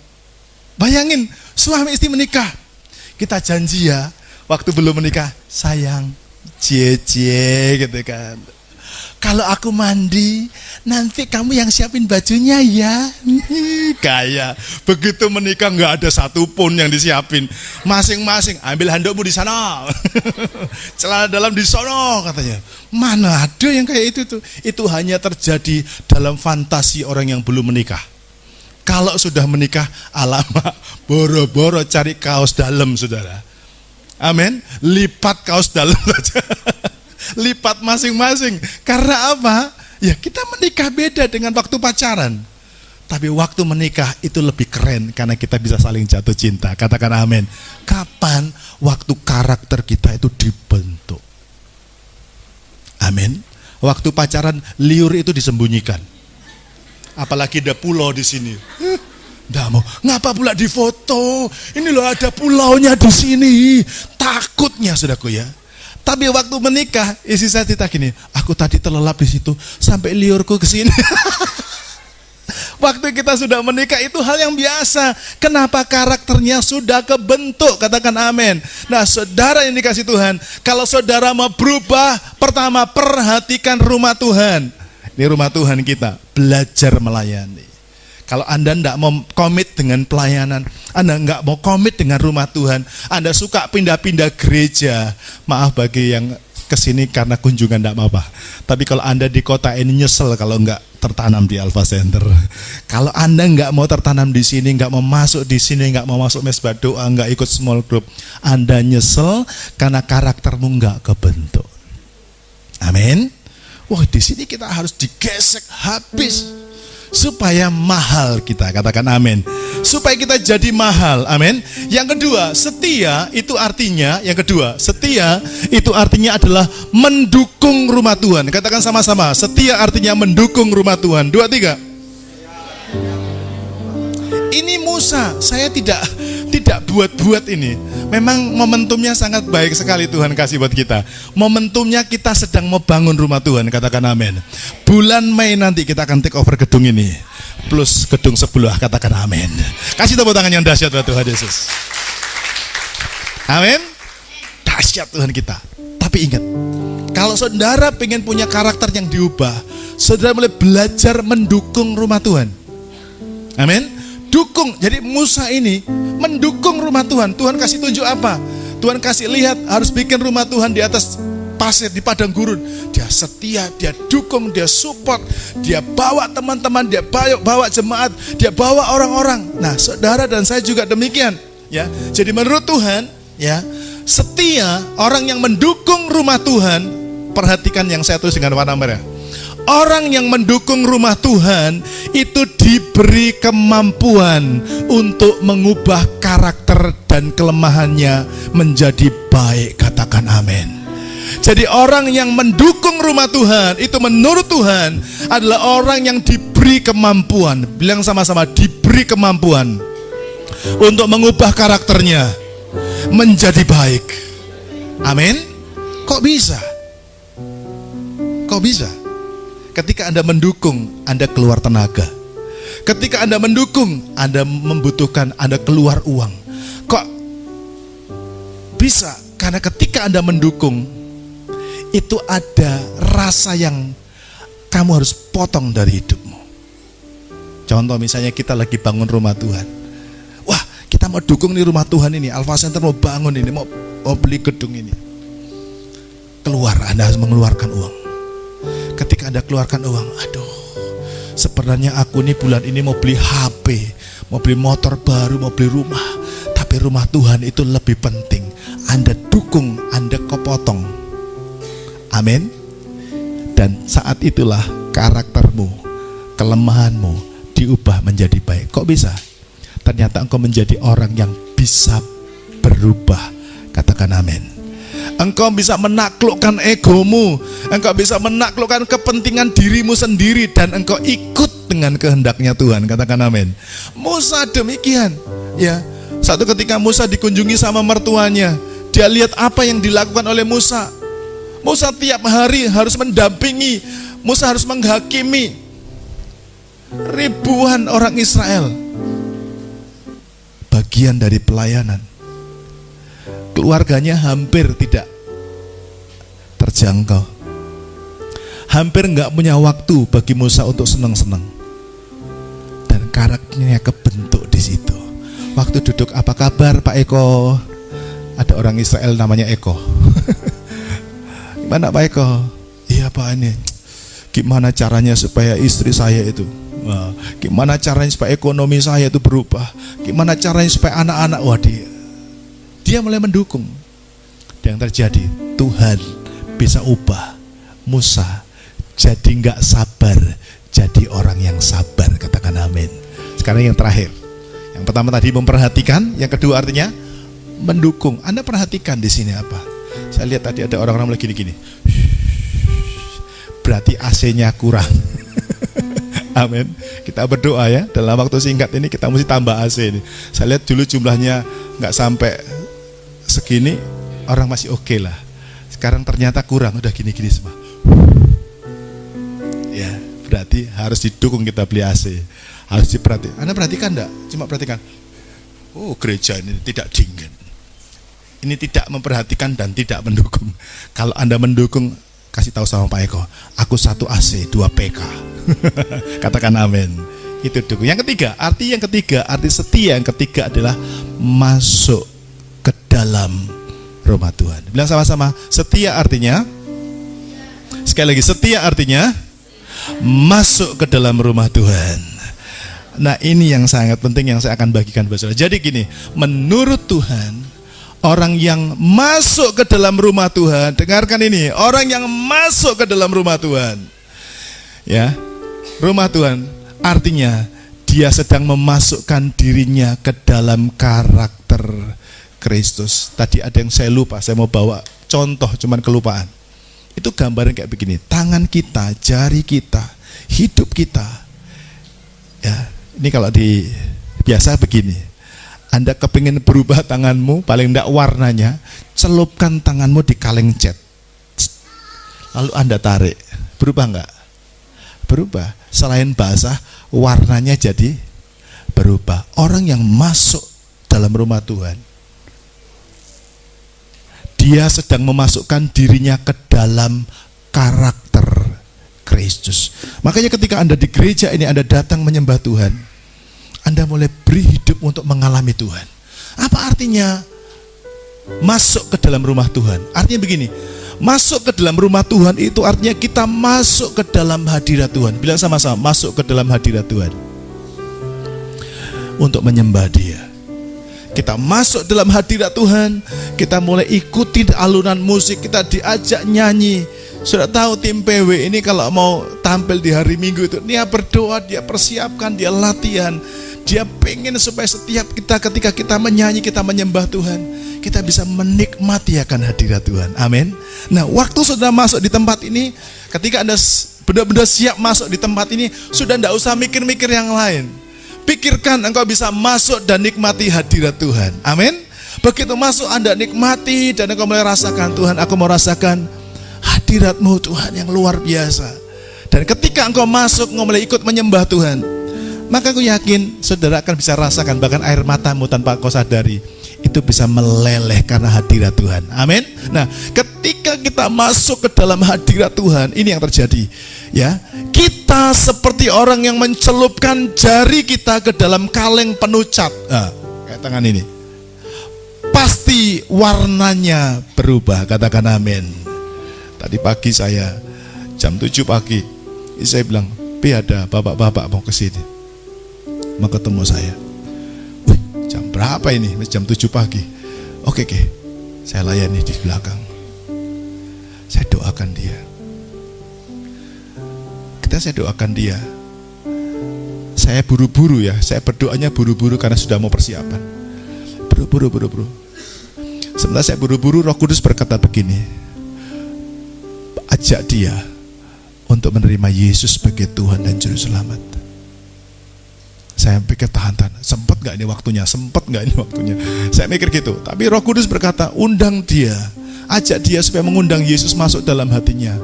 bayangin suami istri menikah. Kita janji ya, waktu belum menikah, sayang, cie gitu kan. Kalau aku mandi, nanti kamu yang siapin bajunya ya. Kayak begitu menikah nggak ada satupun yang disiapin. Masing-masing ambil handukmu di sana, celana dalam di sono katanya. Mana ada yang kayak itu tuh? Itu hanya terjadi dalam fantasi orang yang belum menikah. Kalau sudah menikah, alamak, boro-boro cari kaos dalam saudara. Amin. Lipat kaos dalam saja. Lipat masing-masing. Karena apa? Ya kita menikah beda dengan waktu pacaran. Tapi waktu menikah itu lebih keren karena kita bisa saling jatuh cinta. Katakan amin. Kapan waktu karakter kita itu dibentuk? Amin. Waktu pacaran liur itu disembunyikan. Apalagi ada pulau di sini. Nggak mau. Ngapa pula difoto? Ini loh ada pulaunya di sini. Takutnya saudaraku ya. Tapi waktu menikah, istri saya cerita gini, aku tadi terlelap di situ sampai liurku ke sini. Waktu kita sudah menikah itu hal yang biasa. Kenapa? Karakternya sudah kebentuk. Katakan amin. Nah saudara yang dikasih Tuhan, kalau saudara mau berubah, pertama perhatikan rumah Tuhan. Ini rumah Tuhan kita, belajar melayani. Kalau Anda tidak mau komit dengan pelayanan, Anda nggak mau komit dengan rumah Tuhan, Anda suka pindah-pindah gereja, maaf bagi yang kesini karena kunjungan tidak apa-apa. Tapi kalau Anda di kota ini nyesel kalau nggak tertanam di Alpha Center. Kalau Anda nggak mau tertanam di sini, nggak mau masuk di sini, nggak mau masuk mesbah doa, nggak ikut small group, Anda nyesel karena karaktermu nggak kebentuk. Amin. Wah, di sini kita harus digesek habis supaya mahal kita, katakan amin. Supaya kita jadi mahal, amin. Yang kedua, setia itu artinya, setia itu artinya adalah mendukung rumah Tuhan. Katakan sama-sama, setia artinya mendukung rumah Tuhan. 2, 3. Ini Musa, saya tidak buat-buat ini. Memang momentumnya sangat baik sekali Tuhan kasih buat kita. Momentumnya kita sedang mau bangun rumah Tuhan, katakan amin. Bulan Mei nanti kita akan take over gedung ini plus gedung sebelah, katakan amin. Kasih tepuk tangan yang dahsyat buat Tuhan Yesus. Amin. Dahsyat Tuhan kita. Tapi ingat, kalau saudara pengen punya karakter yang diubah, saudara mulai belajar mendukung rumah Tuhan. Amin. Dukung. Jadi Musa ini mendukung rumah Tuhan. Tuhan kasih tunjuk apa? Tuhan kasih lihat harus bikin rumah Tuhan di atas pasir, di padang gurun. Dia setia, dia dukung, dia support, dia bawa teman-teman, dia bawa jemaat, dia bawa orang-orang. Nah, saudara dan saya juga demikian, ya. Jadi menurut Tuhan, ya, setia orang yang mendukung rumah Tuhan. Perhatikan yang saya tulis dengan warna merah. Orang yang mendukung rumah Tuhan itu diberi kemampuan untuk mengubah karakter dan kelemahannya menjadi baik, katakan amin. Jadi orang yang mendukung rumah Tuhan itu menurut Tuhan adalah orang yang diberi kemampuan. Bilang sama-sama, diberi kemampuan untuk mengubah karakternya menjadi baik. Amin. Kok bisa? Kok bisa? Ketika Anda mendukung, Anda keluar tenaga. Ketika Anda mendukung, Anda membutuhkan, Anda keluar uang. Kok bisa? Karena ketika Anda mendukung, itu ada rasa yang kamu harus potong dari hidupmu. Contoh misalnya kita lagi bangun rumah Tuhan. Wah, kita mau dukung nih rumah Tuhan ini, Alpha Center mau bangun ini, mau beli gedung ini. Keluar, Anda harus mengeluarkan uang. Ketika Anda keluarkan uang, aduh, sebenarnya aku nih bulan ini mau beli HP, mau beli motor baru, mau beli rumah. Tapi rumah Tuhan itu lebih penting. Anda dukung, Anda kepotong. Amin. Dan saat itulah karaktermu, kelemahanmu diubah menjadi baik. Kok bisa? Ternyata engkau menjadi orang yang bisa berubah. Katakan amin. Engkau bisa menaklukkan egomu, engkau bisa menaklukkan kepentingan dirimu sendiri, dan engkau ikut dengan kehendaknya Tuhan. Katakan amin. Musa demikian, ya. Satu ketika Musa dikunjungi sama mertuanya, dia lihat apa yang dilakukan oleh Musa. Musa tiap hari harus mendampingi, Musa harus menghakimi ribuan orang Israel. Bagian dari pelayanan. Keluarganya hampir tidak terjangkau. Hampir nggak punya waktu bagi Musa untuk senang-senang. Dan karakternya kebentuk di situ. Waktu duduk, apa kabar Pak Eko? Ada orang Israel namanya Eko. Gimana Pak Eko? Iya Pak, ini gimana caranya supaya istri saya itu, gimana caranya supaya ekonomi saya itu berubah, gimana caranya supaya anak-anak, wah dia mulai mendukung. Dan yang terjadi, Tuhan bisa ubah Musa jadi nggak sabar, jadi orang yang sabar. Katakan amin. Sekarang yang terakhir. Yang pertama tadi memperhatikan, yang kedua artinya mendukung. Anda perhatikan di sini apa? Saya lihat tadi ada orang-orang lagi gini. Berarti AC-nya kurang. Amin. Kita berdoa ya, dalam waktu singkat ini kita mesti tambah AC ini. Saya lihat dulu jumlahnya nggak sampai segini, orang masih oke lah. Sekarang ternyata kurang, udah gini-gini semua. Ya, berarti harus didukung kita beli AC. Harus diperhatikan. Anda perhatikan enggak? Cuma perhatikan. Oh, gereja ini tidak dingin. Ini tidak memperhatikan dan tidak mendukung. Kalau Anda mendukung, kasih tahu sama Pak Eko, aku 1 AC, 2 PK. Katakan amin. Itu dukung. Yang ketiga, arti setia yang ketiga adalah masuk ke dalam rumah Tuhan. Bilang sama-sama, setia artinya, sekali lagi, setia artinya masuk ke dalam rumah Tuhan. Nah, ini yang sangat penting yang saya akan bagikan kepada saudara. Jadi gini, menurut Tuhan, orang yang masuk ke dalam rumah Tuhan, dengarkan ini, orang yang masuk ke dalam rumah Tuhan, ya, rumah Tuhan artinya dia sedang memasukkan dirinya ke dalam karakter Kristus. Tadi ada yang saya lupa, saya mau bawa contoh, cuman kelupaan. Itu gambaran kayak begini, tangan kita, jari kita, hidup kita, ya, ini kalau di biasa begini. Anda kepingin berubah tanganmu, paling enggak warnanya, celupkan tanganmu di kaleng cat. Lalu Anda tarik, berubah enggak? Berubah. Selain basah, warnanya jadi berubah. Orang yang masuk dalam rumah Tuhan, dia sedang memasukkan dirinya ke dalam karakter Kristus. Makanya ketika Anda di gereja ini, Anda datang menyembah Tuhan, Anda mulai beri hidup untuk mengalami Tuhan. Apa artinya masuk ke dalam rumah Tuhan? Artinya begini, masuk ke dalam rumah Tuhan itu artinya kita masuk ke dalam hadirat Tuhan. Bilang sama-sama, masuk ke dalam hadirat Tuhan untuk menyembah Dia. Kita masuk dalam hadirat Tuhan, kita mulai ikuti alunan musik, kita diajak nyanyi. Sudah tahu tim PW ini kalau mau tampil di hari Minggu itu, dia berdoa, dia persiapkan, dia latihan. Dia pengen supaya setiap kita ketika kita menyanyi, kita menyembah Tuhan, kita bisa menikmati akan hadirat Tuhan. Amin. Nah, waktu sudah masuk di tempat ini, ketika Anda benar-benar siap masuk di tempat ini, sudah tidak usah mikir-mikir yang lain. Pikirkan engkau bisa masuk dan nikmati hadirat Tuhan. Amin. Begitu masuk Anda nikmati dan engkau mulai rasakan, Tuhan, aku mau rasakan hadirat-Mu Tuhan yang luar biasa. Dan ketika engkau masuk, engkau mulai ikut menyembah Tuhan, maka aku yakin saudara akan bisa rasakan bahkan air matamu tanpa kau sadari itu bisa meleleh karena hadirat Tuhan. Amin. Nah, ketika kita masuk ke dalam hadirat Tuhan, ini yang terjadi, ya. Kita seperti orang yang mencelupkan jari kita ke dalam kaleng penuh cat. Nah, kayak tangan ini. Pasti warnanya berubah. Katakan amin. Tadi pagi saya jam 7 pagi, saya bilang, "Pi, ada bapak-bapak mau ke sini, mau ketemu saya." Wih, jam berapa ini? Jam 7 pagi. Oke, saya layani di belakang. Saya doakan dia. Saya doakan dia. Saya buru-buru ya, saya berdoanya buru-buru karena sudah mau persiapan. Buru-buru. Sementara saya buru-buru, Roh Kudus berkata begini, ajak dia untuk menerima Yesus sebagai Tuhan dan Juru Selamat. Saya pikir tahan, sempat gak ini waktunya? Saya mikir gitu, tapi Roh Kudus berkata, undang dia, ajak dia supaya mengundang Yesus masuk dalam hatinya.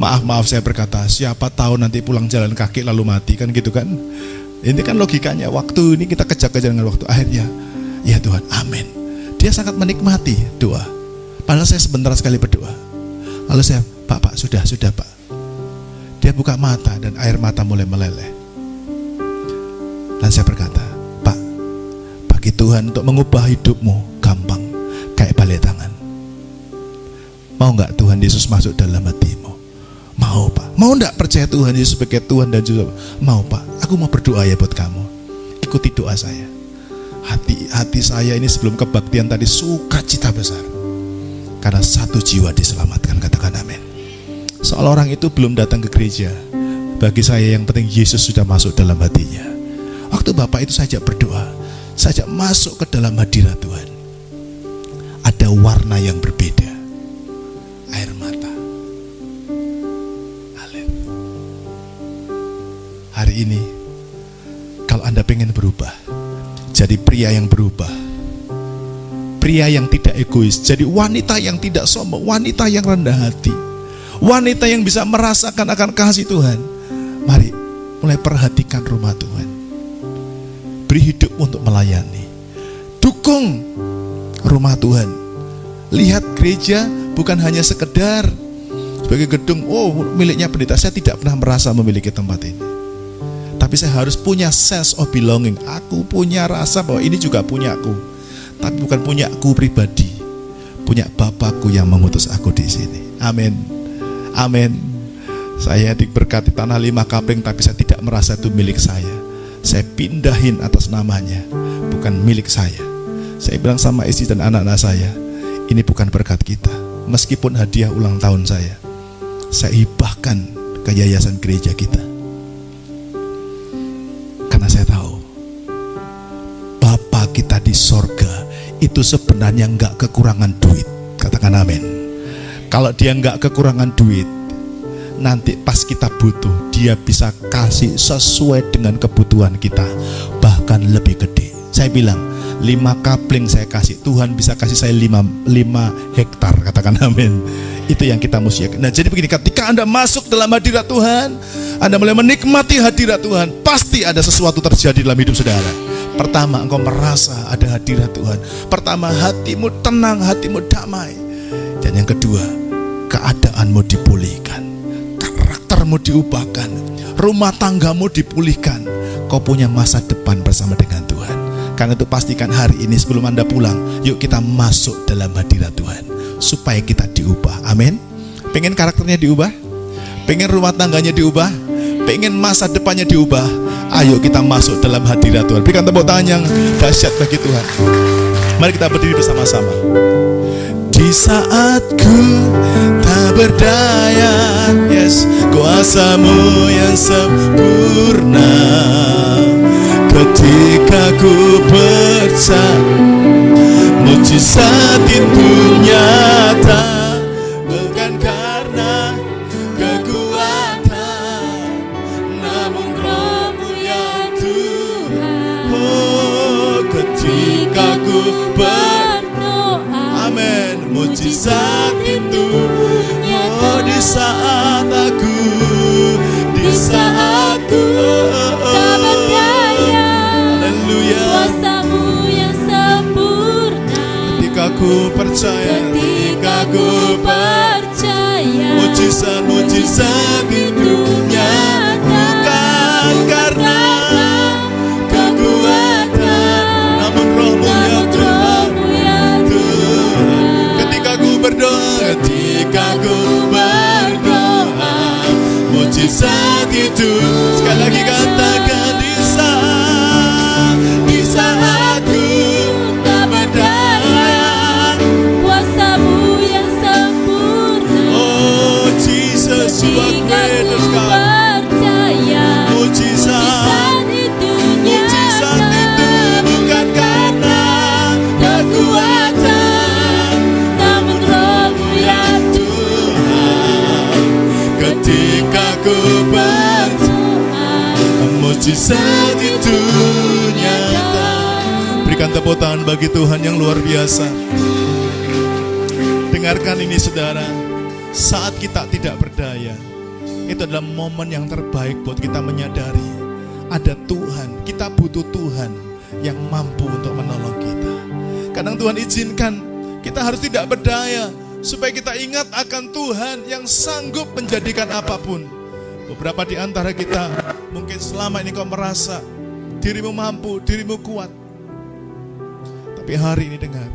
Maaf saya berkata, siapa tahu nanti pulang jalan kaki lalu mati, kan gitu kan? Ini kan logikanya, waktu ini kita kejar-kejar dengan waktu. Akhirnya, ya Tuhan, amin. Dia sangat menikmati doa. Padahal saya sebentar sekali berdoa. Lalu saya, Pak, sudah Pak. Dia buka mata dan air mata mulai meleleh. Dan saya berkata, Pak, bagi Tuhan untuk mengubah hidupmu gampang, kayak balai tangan. Mau gak Tuhan Yesus masuk dalam hatimu? Mau Pak. Mau enggak percaya Tuhan Yesus sebagai Tuhan dan Juru? Mau Pak. Aku mau berdoa ya buat kamu. Ikuti doa saya. Hati saya ini sebelum kebaktian tadi sukacita besar karena 1 jiwa diselamatkan. Katakan amin. Seolah orang itu belum datang ke gereja, bagi saya yang penting Yesus sudah masuk dalam hatinya. Waktu Bapak itu saya ajak berdoa, saya ajak masuk ke dalam hadirat Tuhan. Ada warna yang berbeda. Air mata. Hari ini pengen berubah, jadi pria yang berubah, pria yang tidak egois, jadi wanita yang tidak sombong, wanita yang rendah hati, wanita yang bisa merasakan akan kasih Tuhan. Mari mulai perhatikan rumah Tuhan, beri hidup untuk melayani, dukung rumah Tuhan. Lihat gereja bukan hanya sekedar sebagai gedung, oh miliknya pendeta. Saya tidak pernah merasa memiliki tempat ini, tapi saya harus punya sense of belonging. Aku punya rasa bahwa ini juga punyaku, tapi bukan punyaku pribadi, punya Bapakku yang mengutus aku di sini. Amin, amin. Saya diberkati tanah 5 kapling, tapi saya tidak merasa itu milik saya. Saya pindahin atas namanya, bukan milik saya. Saya bilang sama istri dan anak-anak saya, ini bukan berkat kita. Meskipun hadiah ulang tahun saya hibahkan ke yayasan gereja kita. Karena saya tahu Bapa kita di sorga itu sebenarnya enggak kekurangan duit. Katakan amin. Kalau dia enggak kekurangan duit, nanti pas kita butuh, dia bisa kasih sesuai dengan kebutuhan kita, bahkan lebih gede. Saya bilang 5 kapling saya kasih, Tuhan bisa kasih saya 5 hektar. Katakan amin. Itu yang kita mesti. Nah, jadi begini, ketika Anda masuk dalam hadirat Tuhan, Anda mulai menikmati hadirat Tuhan, pasti ada sesuatu terjadi dalam hidup saudara. Pertama, engkau merasa ada hadirat Tuhan. Pertama, hatimu tenang, hatimu damai. Dan yang kedua, keadaanmu dipulihkan, karaktermu diubahkan, rumah tanggamu dipulihkan. Kau punya masa depan bersama dengan Tuhan. Karena itu pastikan hari ini sebelum Anda pulang, yuk kita masuk dalam hadirat Tuhan, supaya kita diubah. Amin. Pengen karakternya diubah? Pengen rumah tangganya diubah? Pengen masa depannya diubah? Ayo kita masuk dalam hadirat Tuhan. Berikan tepuk tangan yang dahsyat bagi Tuhan. Mari kita berdiri bersama-sama. Di saat ku tak berdaya, yes, kuasamu yang sempurna. Ketika ku percaya mujizat itu nyata, bukan karena kekuatan, namun Roh-Mu ya Tuhan. Oh, ketika ku berdoa, amin, mujizat itu nyata. Oh, di saat aku tak berdaya, kuasamu yang sempurna. Ketika ku percaya, mujizat itu nyata, bukan karena kekuatan, namun Roh-Mu ya Tuhan. Ketika ku berdoa, mujizat itu. Sekali lagi katakan, di saat ku tak berdaya, kuasamu yang sempurna. Oh Jesus, you are great, God. Mujizat itu bukan karena kekuatan, namun Roh-Mu ya Tuhan. Ketika ku berdoa, mujizat itu nyata. Berikan tepuk tangan bagi Tuhan yang luar biasa. Dengarkan ini saudara, saat kita tidak berdaya, itu adalah momen yang terbaik buat kita menyadari ada Tuhan. Kita butuh Tuhan yang mampu untuk menolong kita. Kadang Tuhan izinkan kita harus tidak berdaya, supaya kita ingat akan Tuhan yang sanggup menjadikan apapun. Beberapa di antara kita mungkin selama ini kau merasa dirimu mampu, dirimu kuat. Tapi hari ini dengar,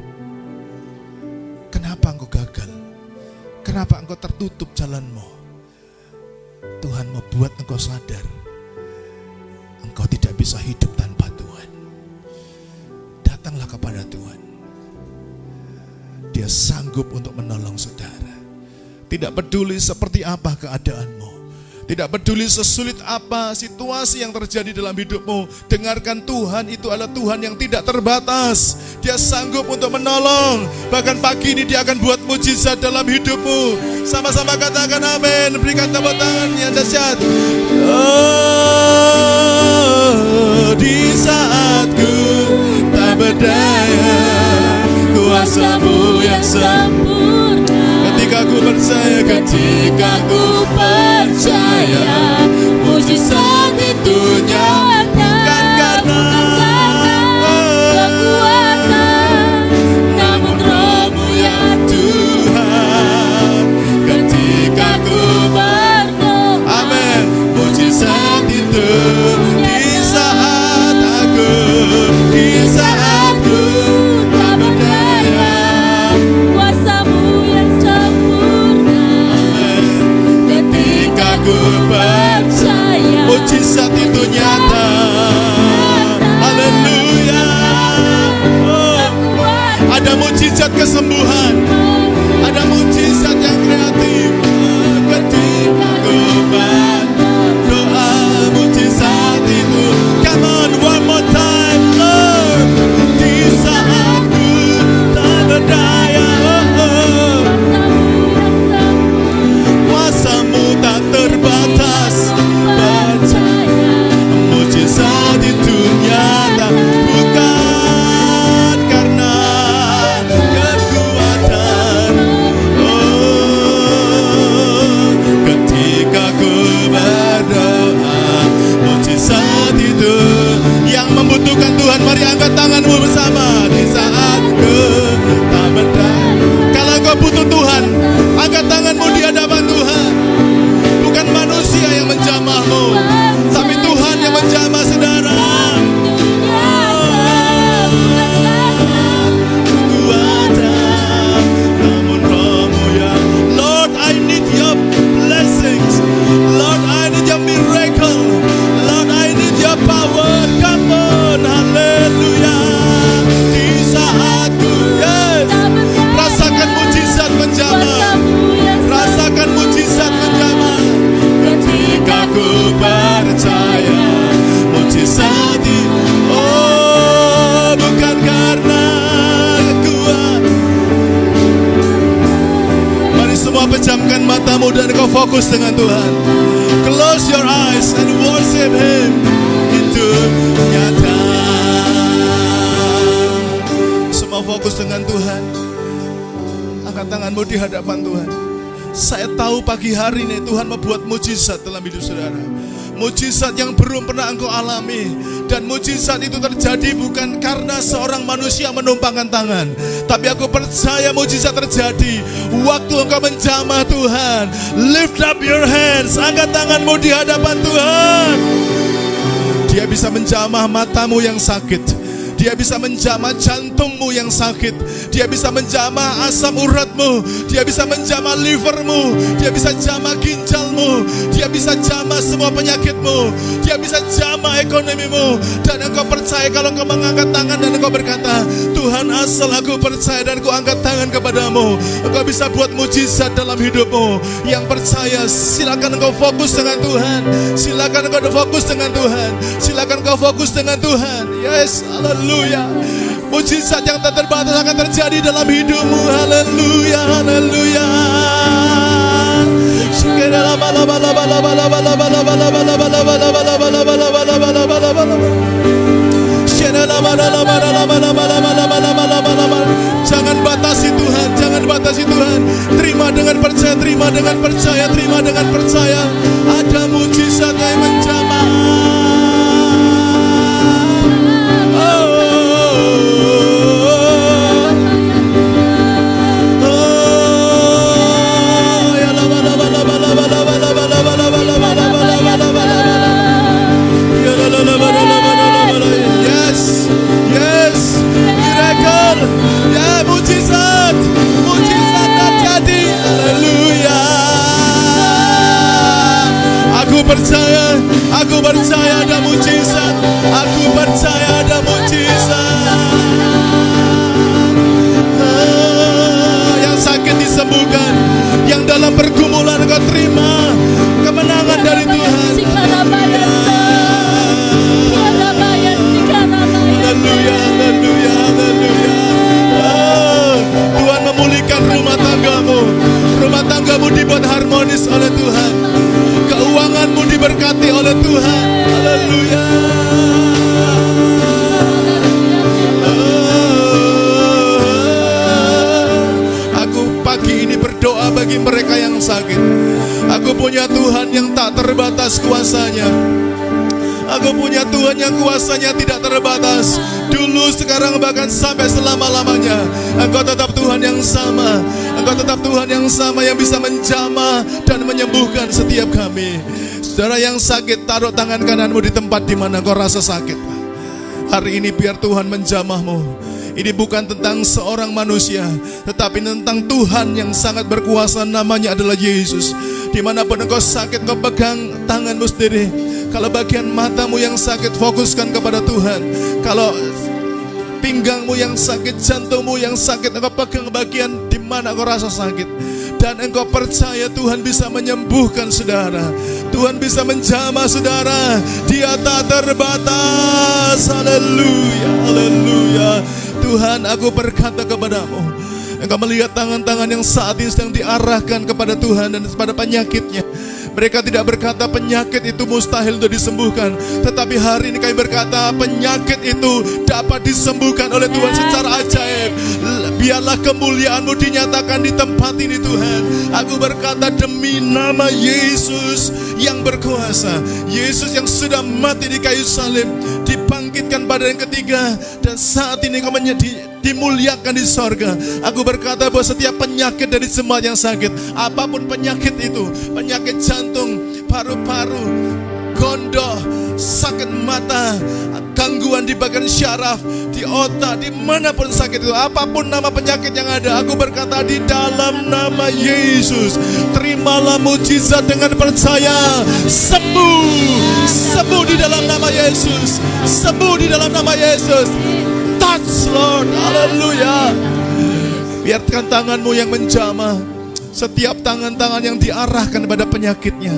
kenapa engkau gagal? Kenapa engkau tertutup jalanmu? Tuhan mau buat engkau sadar, engkau tidak bisa hidup tanpa Tuhan. Datanglah kepada Tuhan. Dia sanggup untuk menolong saudara. Tidak peduli seperti apa keadaanmu, tidak peduli sesulit apa situasi yang terjadi dalam hidupmu. Dengarkan, Tuhan itu adalah Tuhan yang tidak terbatas. Dia sanggup untuk menolong. Bahkan pagi ini Dia akan buat mujizat dalam hidupmu. Sama-sama katakan amin. Berikan tepuk tangan yang dahsyat. Oh, di saat ku tak berdaya, kuasa-Mu yang sempurna. Ketika ku percaya, ketika ku percaya, mujizat itu nyata. Bukan karena kekuatan, namun Roh-Mu ya Tuhan. Ketika ku berdoa, amin, mujizat itu di saat aku, di saat ku tak berdaya, kuasa-Mu yang sempurna. Ketika ku percaya, mujizat itu nyata. Haleluya. Oh, ada mujizat kesembuhan, ada mujizat yang kreatif. Ketika ku berdoa, mujizat itu. Come on, one more time, Lord. Di saat ku tak berdaya, kuasa-Mu tak terbatas. Percaya, mujizat itu nyata. Bukan karena kekuatan. Oh, ketika ku berdoa, mujizat itu. Yang membutuhkan Tuhan, mari angkat tanganmu bersama. Di saat ku tak berdaya. Kalau kau butuh Tuhan, angkat tanganmu di hadapan Tuhan. Bukan manusia yang menjamahmu, tapi Tuhan yang menjamah saudara. Kekuatan, namun Roh-Mu yang. Lord, I need your blessings. Lord, I need your miracle. Lord, I need your power. Come on, haleluya. Di saat ku, yes, rasakan mujizat menjamah. Rasakan mujizat menjamah. Ketika ku percaya, mujizat itu. Oh, bukan karena kuat. Mari semua pejamkan matamu dan kau fokus dengan Tuhan. Close your eyes and worship Him. Itu nyata. Semua fokus dengan Tuhan. Angkat tanganmu di hadapan Tuhan. Saya tahu pagi hari ini Tuhan membuat mujizat dalam hidup saudara. Mujizat yang belum pernah engkau alami. Dan mujizat itu terjadi bukan karena seorang manusia menumpangkan tangan, tapi aku percaya mujizat terjadi waktu engkau menjamah Tuhan. Lift up your hands. Angkat tanganmu di hadapan Tuhan. Dia bisa menjamah matamu yang sakit. Dia bisa menjamah jantungmu yang sakit. Dia bisa menjamah asam uratmu. Dia bisa menjamah livermu. Dia bisa jamah ginjalmu. Dia bisa jamah semua penyakitmu. Dia bisa jamah ekonomimu. Dan engkau percaya kalau engkau mengangkat tangan dan engkau berkata, Tuhan, asal aku percaya dan aku angkat tangan kepadamu, engkau bisa buat mujizat dalam hidupmu. Yang percaya, silakan engkau fokus dengan Tuhan. Silakan engkau fokus dengan Tuhan. Silakan engkau fokus dengan Tuhan. Yes, haleluya. Mujizat yang tak terbatas akan terjadi dalam hidupmu. Haleluya, haleluya. Jangan batasi Tuhan, jangan batasi Tuhan. Terima dengan percaya, terima dengan percaya, terima dengan percaya. Ada mujizat yang menjamah. Yes, yes, miracle, ya mujizat, mujizat terjadi. Haleluya. Aku percaya ada mujizat. Aku percaya ada mujizat. Yang sakit disembuhkan, yang dalam pergumulan kau terima kemenangan dari Tuhan. Haleluya, haleluya, haleluya. Tuhan memulihkan rumah tanggamu. Rumah tanggamu dibuat harmonis oleh Tuhan. Keuanganmu diberkati oleh Tuhan. Haleluya. berdoa bagi mereka yang sakit. Aku punya Tuhan yang tak terbatas kuasanya. Aku punya Tuhan yang kuasanya tidak terbatas. Dulu, sekarang, bahkan sampai selama-lamanya. Engkau tetap Tuhan yang sama. Engkau tetap Tuhan yang sama yang bisa menjamah dan menyembuhkan setiap kami. Saudara yang sakit, taruh tangan kananmu di tempat di mana kau rasa sakit. Hari ini biar Tuhan menjamahmu. Ini bukan tentang seorang manusia, tetapi tentang Tuhan yang sangat berkuasa, namanya adalah Yesus. Dimanapun engkau sakit, kau pegang tanganmu sendiri. Kalau bagian matamu yang sakit, fokuskan kepada Tuhan. Kalau pinggangmu yang sakit, jantungmu yang sakit, engkau pegang bagian di mana kau rasa sakit. Dan engkau percaya Tuhan bisa menyembuhkan saudara. Tuhan bisa menjamah saudara. Dia tak terbatas. Haleluya, haleluya. Tuhan, aku berkata kepadamu, engkau melihat tangan-tangan yang saat ini sedang diarahkan kepada Tuhan dan kepada penyakitnya. Mereka tidak berkata penyakit itu mustahil untuk disembuhkan, tetapi hari ini kami berkata penyakit itu dapat disembuhkan oleh Tuhan secara ajaib. Biarlah kemuliaan-Mu dinyatakan di tempat ini Tuhan. Aku berkata demi nama Yesus yang berkuasa, Yesus yang sudah mati di kayu salib, dibangkitkan pada yang ketiga, dan saat ini Kau dimuliakan di sorga. Aku berkata bahwa setiap penyakit dari semua yang sakit, apapun penyakit itu, penyakit jantung, paru-paru, gondok, sakit mata, gangguan di bagian syaraf, di otak, dimanapun sakit itu, apapun nama penyakit yang ada, aku berkata di dalam nama Yesus, terimalah mujizat dengan percaya. Sembuh, sembuh di dalam nama Yesus, sembuh di dalam nama Yesus. Touch Lord, haleluya. Biarkan tanganmu yang menjamah setiap tangan-tangan yang diarahkan pada penyakitnya.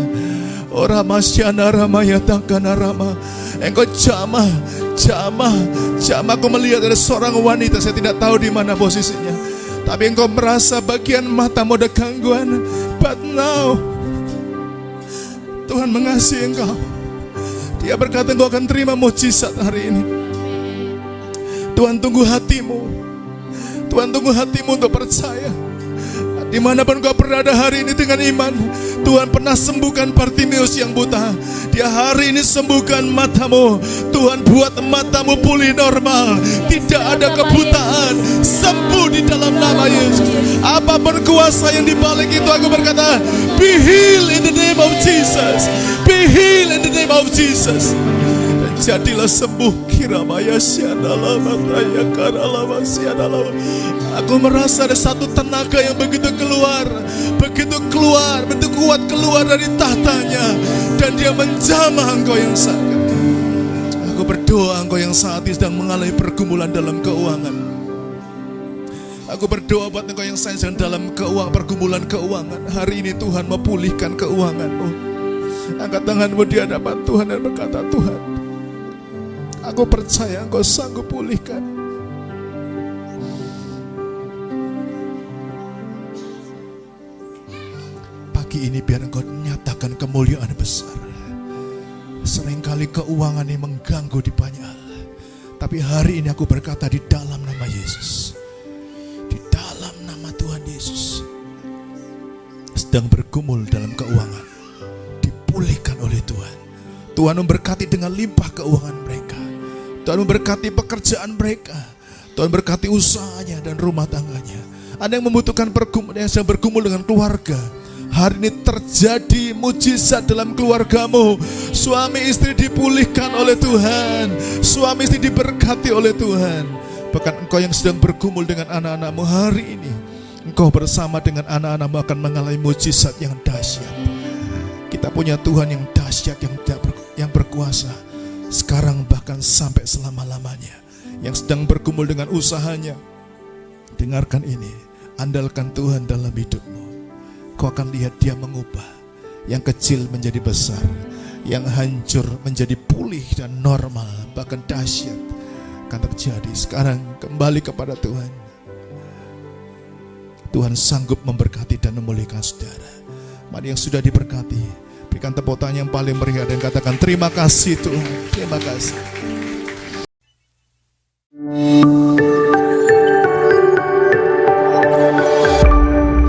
Oramasyana ramayatangkana rama. Engkau jamah, jamah, jamah. Aku melihat ada seorang wanita, saya tidak tahu di mana posisinya, tapi engkau merasa bagian matamu ada gangguan. But now Tuhan mengasihi engkau. Dia berkata engkau akan terima mujizat hari ini. Tuhan tunggu hatimu. Tuhan tunggu hatimu untuk percaya. Dimanapun kau berada hari ini dengan iman, Tuhan pernah sembuhkan Bartimeus yang buta. Dia hari ini sembuhkan matamu. Tuhan buat matamu pulih normal. Tidak ada kebutaan. Sembuh di dalam nama Yesus. Apapun kuasa yang dibalik itu, aku berkata, be healed in the name of Jesus. Be healed in the name of Jesus. Jadilah sembuh. Kiramaya syadala mataya karalama syadala. Aku merasa ada satu tenaga yang begitu keluar, begitu kuat keluar dari tahtanya, dan dia menjamah engkau yang sakit. Aku berdoa engkau yang saat ini sedang mengalami pergumulan dalam keuangan. Aku berdoa buat engkau yang sedang dalam pergumulan keuangan. Hari ini Tuhan memulihkan keuanganmu. Angkat tanganmu di hadapan Tuhan dan berkata, Tuhan, aku percaya engkau sanggup pulihkan. Pagi ini biar engkau nyatakan kemuliaan besar. Seringkali keuangan ini mengganggu di banyak hal, tapi hari ini aku berkata di dalam nama Yesus, di dalam nama Tuhan Yesus, sedang bergumul dalam keuangan, dipulihkan oleh Tuhan. Tuhan memberkati dengan limpah keuangan mereka. Tuhan memberkati pekerjaan mereka. Tuhan berkati usahanya dan rumah tangganya. Ada yang membutuhkan pergumulan, yang sedang bergumul dengan keluarga. Hari ini terjadi mujizat dalam keluargamu. Suami istri dipulihkan oleh Tuhan. Suami istri diberkati oleh Tuhan. Bahkan engkau yang sedang bergumul dengan anak-anakmu, hari ini engkau bersama dengan anak-anakmu akan mengalami mujizat yang dahsyat. Kita punya Tuhan yang dahsyat, yang berkuasa, sekarang bahkan sampai selama-lamanya. Yang sedang bergumul dengan usahanya, dengarkan ini, andalkan Tuhan dalam hidupmu. Kau akan lihat dia mengubah yang kecil menjadi besar, yang hancur menjadi pulih dan normal, bahkan dahsyat akan terjadi. Sekarang kembali kepada Tuhan. Tuhan sanggup memberkati dan memulihkan saudara. Mari yang sudah diberkati, berikan tepuk tangan yang paling meriah dan katakan terima kasih Tuhan, terima kasih.